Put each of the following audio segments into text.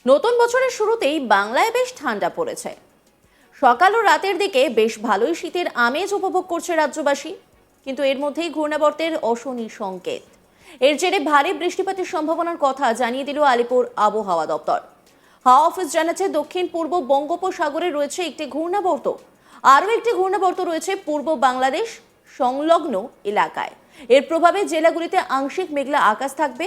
নতুন বছরের শুরুতেই বাংলায় বেশ ঠান্ডা পড়েছে। সকাল ও রাতের দিকে বেশ ভালোই শীতের আমেজ উপভোগ করছে রাজ্যবাসী। কিন্তু এর মধ্যেই ঘূর্ণাবর্তের অশনি সংকেত। এর জেরে ভারী বৃষ্টিপাতের সম্ভাবনার কথা জানিয়ে দিল আলিপুর আবহাওয়া দপ্তর। হাওয়া অফিস জানাচ্ছে দক্ষিণ পূর্ব বঙ্গোপসাগরে রয়েছে একটি ঘূর্ণাবর্ত। আরও একটি ঘূর্ণাবর্ত রয়েছে পূর্ব বাংলাদেশ সংলগ্ন এলাকায়। এর প্রভাবে জেলাগুলিতে আংশিক মেঘলা আকাশ থাকবে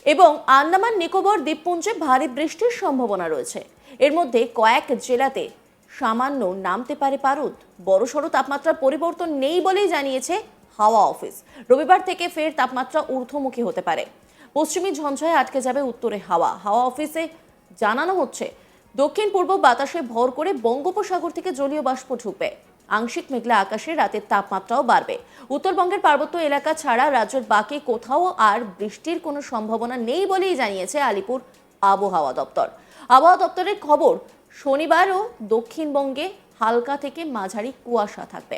এবং আন্দামান নিকোবর দ্বীপপুঞ্জে ভারী বৃষ্টির সম্ভাবনা রয়েছে। এর মধ্যে কয়েক জেলাতে সামান্য নামতে পারে পারদ। বড়সড় তাপমাত্রার পরিবর্তন নেই বলেই জানিয়েছে হাওয়া অফিস। রবিবার থেকে ফের তাপমাত্রা ঊর্ধ্বমুখী হতে পারে। পশ্চিমী ঝঞ্ঝায় আটকে যাবে উত্তরে হাওয়া। হাওয়া অফিসে জানানো হচ্ছে দক্ষিণ পূর্ব বাতাসে ভর করে বঙ্গোপসাগর থেকে জলীয় বাষ্প ঢুকবে। আংশিক মেঘলা আকাশে রাতের তাপমাত্রাও বাড়বে। উত্তরবঙ্গের পার্বত্য এলাকা ছাড়া রাজ্যের বাকি কোথাও আর বৃষ্টির কোনো সম্ভাবনা নেই বলেই জানিয়েছে আলিপুর আবহাওয়া দপ্তর। আবহাওয়া দপ্তরের খবর, শনিবারও দক্ষিণবঙ্গে হালকা থেকে মাঝারি কুয়াশা থাকবে।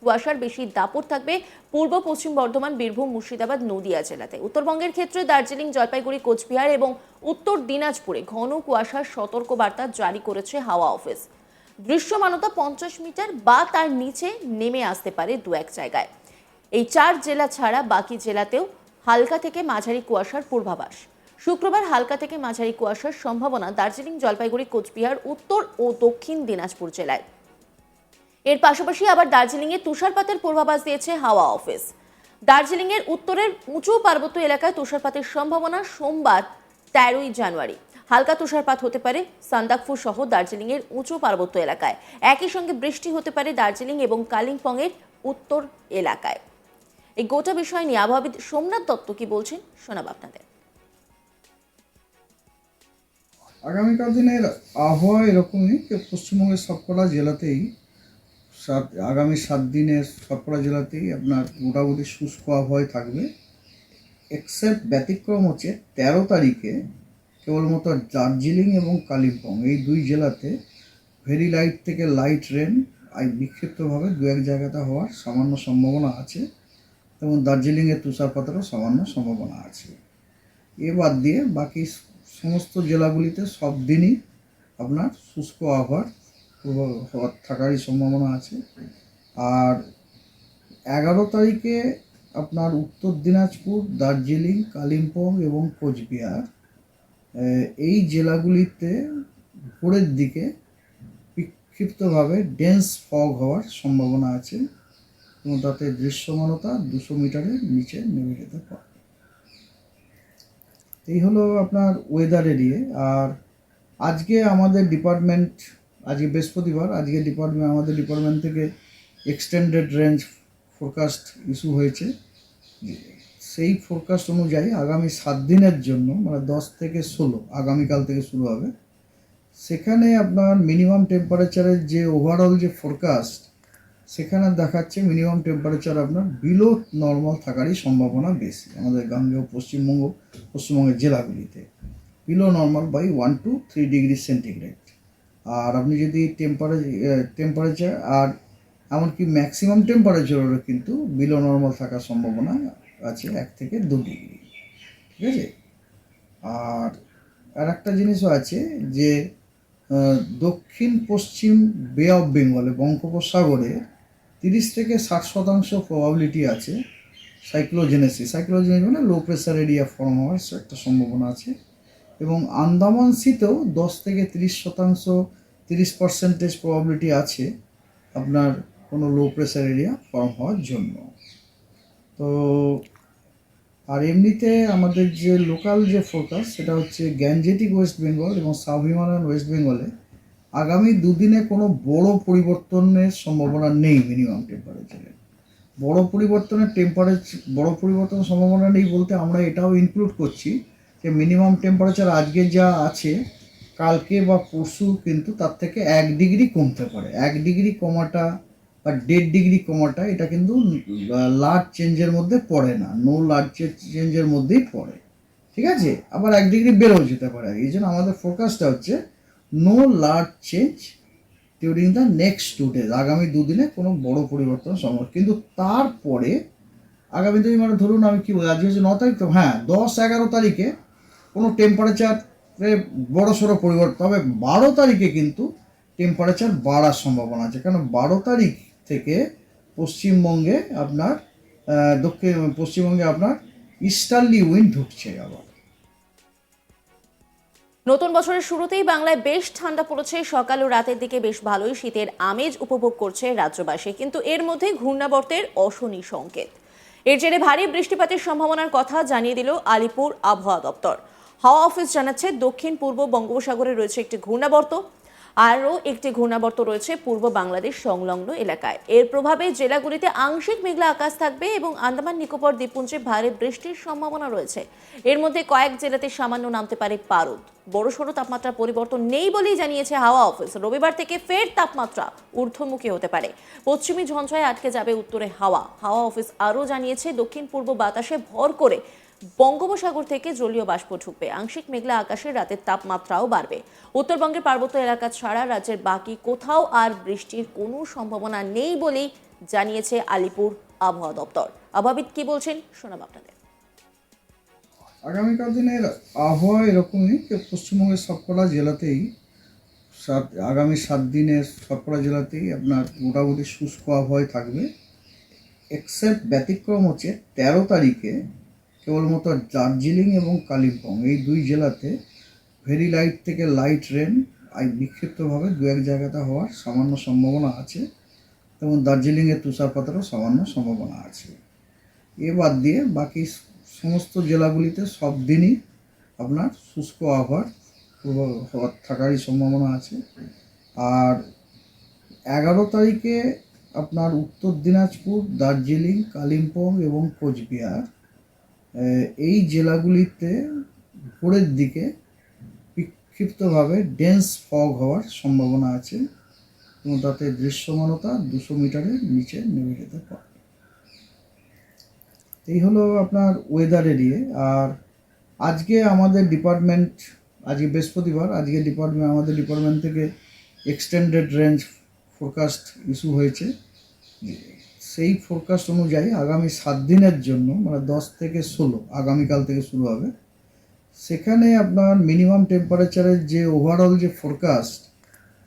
কুয়াশার বেশি দাপট থাকবে পূর্ব পশ্চিম বর্ধমান, বীরভূম, মুর্শিদাবাদ, নদিয়া জেলাতে। উত্তরবঙ্গের ক্ষেত্রে দার্জিলিং, জলপাইগুড়ি, কোচবিহার এবং উত্তর দিনাজপুরে ঘন কুয়াশার সতর্কবার্তা জারি করেছে হাওয়া অফিস। দৃশ্যমানতা 50 মিটার বা তার নিচে নেমে আসতে পারে দু এক জায়গায়। এই 4 জেলা ছাড়া বাকি জেলাতেও হালকা থেকে মাঝারি কুয়াশার পূর্বাভাস। শুক্রবার হালকা থেকে মাঝারি কুয়াশার সম্ভাবনা দার্জিলিং, জলপাইগুড়ি, কোচবিহার, উত্তর ও দক্ষিণ দিনাজপুর জেলায়। এর পাশাপাশি আবার দার্জিলিংয়ে তুষারপাতের পূর্বাভাস দিয়েছে হাওয়া অফিস। দার্জিলিংয়ের উত্তরের উঁচু পার্বত্য এলাকায় তুষারপাতের সম্ভাবনা সোমবার 13ই জানুয়ারি। হালকা তুষারপাত হতে পারে সান্দাকফু সহ দার্জিলিংয়ের উঁচু পার্বত্য এলাকায়। একই সঙ্গে বৃষ্টি হতে পারে দার্জিলিং এবং কালিম্পংয়ের উত্তর এলাকায়। এই গোটা বিষয় নিয়ে আবহাওয়াবিদ সোমনাথ দত্ত কি বলছেন শোনাব আপনাদের। আগামীকাল দিনের আবহাওয়া এরকমই যে পশ্চিমবঙ্গের সবকটা জেলাতেই আগামী 7 দিনের সবকটা জেলাতেই আপনার মোটামুটি শুষ্ক আবহাওয়ায় থাকবে। এক্সেপ্ট ব্যতিক্রম হচ্ছে 13 তারিখে কেবলমাত্র দার্জিলিং এবং কালিম্পং এই দুই জেলাতে ভেরি লাইট থেকে লাইট রেন বিক্ষিপ্তভাবে দু এক জায়গাতে হওয়ার সামান্য সম্ভাবনা আছে এবং দার্জিলিংয়ে তুষারপাতেরও সামান্য সম্ভাবনা আছে। এ বাদ দিয়ে বাকি সমস্ত জেলাগুলিতে সব দিনই আপনার শুষ্ক আবহাওয়ার থাকারই সম্ভাবনা আছে। আর 11 তারিখে আপনার উত্তর দিনাজপুর, দার্জিলিং, কালিম্পং এবং কোচবিহার এই জেলাগুলিতে ভোরের দিকে বিক্ষিপ্তভাবে ডেন্স ফগ হওয়ার সম্ভাবনা আছে এবং তাতে দৃশ্যমানতা 200 মিটারের নিচে নেমে যেতে পারে। এই হলো আপনার ওয়েদার এরিয়া। আর আজকে আমাদের ডিপার্টমেন্ট, আজকে বৃহস্পতিবার, আমাদের ডিপার্টমেন্ট থেকে এক্সটেন্ডেড রেঞ্জ ফোরকাস্ট ইস্যু হয়েছে। সেই ফোরকাস্ট অনুযায়ী আগামী 7 দিনের জন্য মানে 10 থেকে 16 আগামীকাল থেকে শুরু হবে। সেখানে আপনার মিনিমাম টেম্পারেচারের যে ওভারঅল যে ফোরকাস্ট সেখানে দেখাচ্ছে মিনিমাম টেম্পারেচার আপনার বিলো নর্মাল থাকারই সম্ভাবনা বেশি আমাদের গাঙ্গেয় পশ্চিমবঙ্গের জেলাগুলিতে, below normal by 1 to 3 degree centigrade. আর আপনি যদি টেম্পারেচার আর এমনকি ম্যাক্সিমাম টেম্পারেচারেরও কিন্তু বিলো নর্মাল থাকার সম্ভাবনা আছে 1 থেকে 2 ডিগ্রি। ঠিক আছে। আর একটা জিনিসও আছে যে দক্ষিণ পশ্চিম বে অফ বেঙ্গলে বঙ্গোপসাগরে 30 থেকে 60% প্রবাবিলিটি আছে সাইক্লোজেনেসিস মানে লো প্রেসার এরিয়া ফর্ম হওয়ার একটা সম্ভাবনা আছে। এবং আন্দামান সিতেও 10 থেকে 30% প্রবাবিলিটি আছে আপনার কোনো লো প্রেসার এরিয়া ফর্ম হওয়ার জন্য। তো আর এমনিতে আমাদের যে লোকাল যে ফোরকাস্ট সেটা হচ্ছে গ্যাঞ্জেটিক ওয়েস্ট বেঙ্গল এবং সাব হিমালয়ান ওয়েস্ট বেঙ্গলে আগামী দুদিনে কোনো বড় পরিবর্তনের সম্ভাবনা নেই। মিনিমাম টেম্পারেচারে বড় পরিবর্তনের সম্ভাবনা নেই বলতে আমরা এটাও ইনক্লুড করছি যে মিনিমাম টেম্পারেচার আজকে যা আছে কালকে বা পরশু কিন্তু তার থেকে 1 ডিগ্রি কমতে পারে। 1 ডিগ্রি কমাটা বা 1.5 ডিগ্রি কমাটা এটা কিন্তু লার্জ চেঞ্জের মধ্যে পড়ে না, নো লার্জ চেঞ্জের মধ্যেই পড়ে। ঠিক আছে। আবার 1 ডিগ্রি বেড়েও যেতে পারে। এই জন্য আমাদের ফোকাসটা হচ্ছে no large change during the next 2 days. আগামী দুদিনে কোনো বড় পরিবর্তন সম্ভব। কিন্তু তারপরে আগামী দিন মানে ধরুন আমি কি বলি, আজকে হচ্ছে 9 তারিখ, তো হ্যাঁ 10-11 তারিখে কোনো টেম্পারেচার বড়সড় পরিবর্তন, তবে 12 তারিখে কিন্তু টেম্পারেচার বাড়ার সম্ভাবনা আছে, কারণ 12 তারিখ থেকে পশ্চিমবঙ্গে আপনার পশ্চিমবঙ্গে আপনার ইস্টার্লি উইন্ড ঢুকছে আবার। নতুন বছরের শুরুতেই বাংলায় বেশ ঠান্ডা পড়েছে। সকাল ও রাতের দিকে বেশ ভালোই শীতের আমেজ উপভোগ করছে রাজ্যবাসী, কিন্তু এর মধ্যে ঘূর্ণাবর্তের অশনি সংকেত। এর জেরে ভারী বৃষ্টিপাতের সম্ভাবনার কথা জানিয়ে দিল আলিপুর আবহাওয়া দপ্তর। হাওয়া অফিস জানাচ্ছে দক্ষিণ পূর্ব বঙ্গোপসাগরে রয়েছে একটি ঘূর্ণাবর্ত, আরও একটি ঘূর্ণাবর্ত রয়েছে পূর্ব বাংলাদেশ সংলগ্ন এলাকায়। এর প্রভাবে জেলাগুলিতে আংশিক মেঘলা আকাশ থাকবে এবং আন্দামান নিকোবর দ্বীপপুঞ্জে ভারী বৃষ্টির সম্ভাবনা রয়েছে। এর মধ্যে কয়েক জেলাতে সামান্য নামতে পারে পারদ। বড়সড় তাপমাত্রা পরিবর্তন নেই বলেই জানিয়েছে হাওয়া অফিস। রবিবার থেকে ফের তাপমাত্রা ঊর্ধ্বমুখী হতে পারে। পশ্চিমী ঝঞ্ঝায় আটকে যাবে উত্তরে হাওয়া। হাওয়া অফিস আরও জানিয়েছে দক্ষিণ পূর্ব বাতাসে ভর করে বঙ্গোপসাগর থেকে জলীয় বাষ্প ঢুকবে। আংশিক মেঘলা আকাশে রাতের তাপমাত্রাও বাড়বে। উত্তরবঙ্গের পার্বত্য এলাকা ছাড়া রাজ্যের বাকি কোথাও আর বৃষ্টির কোনো সম্ভাবনা নেই বলেই জানিয়েছে আলিপুর আবহাওয়া দপ্তর। আবহাওয়াবিদ কি বলছেন শোনাব আপনাদের। আগামীকাল দিনের আবহাওয়া এরকমই যে পশ্চিমবঙ্গের সবকটা জেলাতেই আগামী 7 দিনের সবকটা জেলাতেই আপনার মোটামুটি শুষ্ক আবহাওয়াই থাকবে। এক্সেপ্ট ব্যতিক্রম হচ্ছে 13 তারিখে কেবলমাত্র দার্জিলিং এবং কালিম্পং এই 2 জেলাতে ভেরি লাইট থেকে লাইট রেন বিক্ষিপ্তভাবে 2-1 জায়গাতে হওয়ার সামান্য সম্ভাবনা আছে, এবং দার্জিলিংয়ে তুষারপাতেরও সামান্য সম্ভাবনা আছে। এ বাদ দিয়ে বাকি সমস্ত জেলাগুলিতে সব দিনই আপনার শুষ্ক আবহাওয়ার থাকারই সম্ভাবনা আছে। আর 11 তারিখে আপনার উত্তর দিনাজপুর, দার্জিলিং, কালিম্পং এবং কোচবিহার এই জেলাগুলিতে ভোরের দিকে বিক্ষিপ্তভাবে ডেন্স ফগ হওয়ার সম্ভাবনা আছে, এবং তাতে দৃশ্যমানতা 200 মিটারের নিচে নেমে যেতে পারে। এই হলো আপনার ওয়েদার এরিয়া। আর আজকে আমাদের ডিপার্টমেন্ট, আজকে বৃহস্পতিবার, আমাদের ডিপার্টমেন্ট থেকে এক্সটেন্ডেড রেঞ্জ ফোরকাস্ট ইস্যু হয়েছে। সেই ফোরকাস্ট অনুযায়ী আগামী 7 দিনের জন্য, মানে 10 থেকে 16 আগামীকাল থেকে শুরু হবে, সেখানে আপনার মিনিমাম টেম্পারেচারের যে ওভারঅল যে ফোরকাস্ট,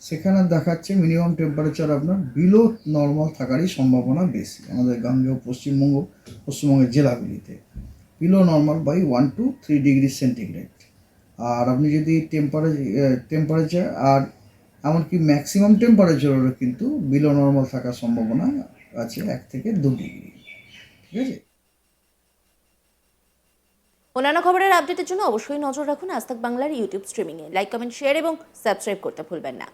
সেখানে দেখাচ্ছে মিনিমাম টেম্পারেচার আপনার বিলো নর্মাল থাকারই সম্ভাবনা বেশি। আমাদের গাঙ্গেয় পশ্চিমবঙ্গের জেলাগুলিতে below normal by 1 to 3 degree centigrade. আর আপনি যদি টেম্পারেচার আর এমনকি ম্যাক্সিমাম টেম্পারেচারেরও কিন্তু বিলো নর্মাল থাকার সম্ভাবনা আছে 1 থেকে 2 ডিগ্রি। ঠিক আছে। অন্যান্য খবরের আপডেটের জন্য অবশ্যই নজর রাখুন আজ তাক বাংলার ইউটিউব স্ট্রিমিংয়ে। লাইক, কমেন্ট, শেয়ার এবং সাবস্ক্রাইব করতে ভুলবেন না।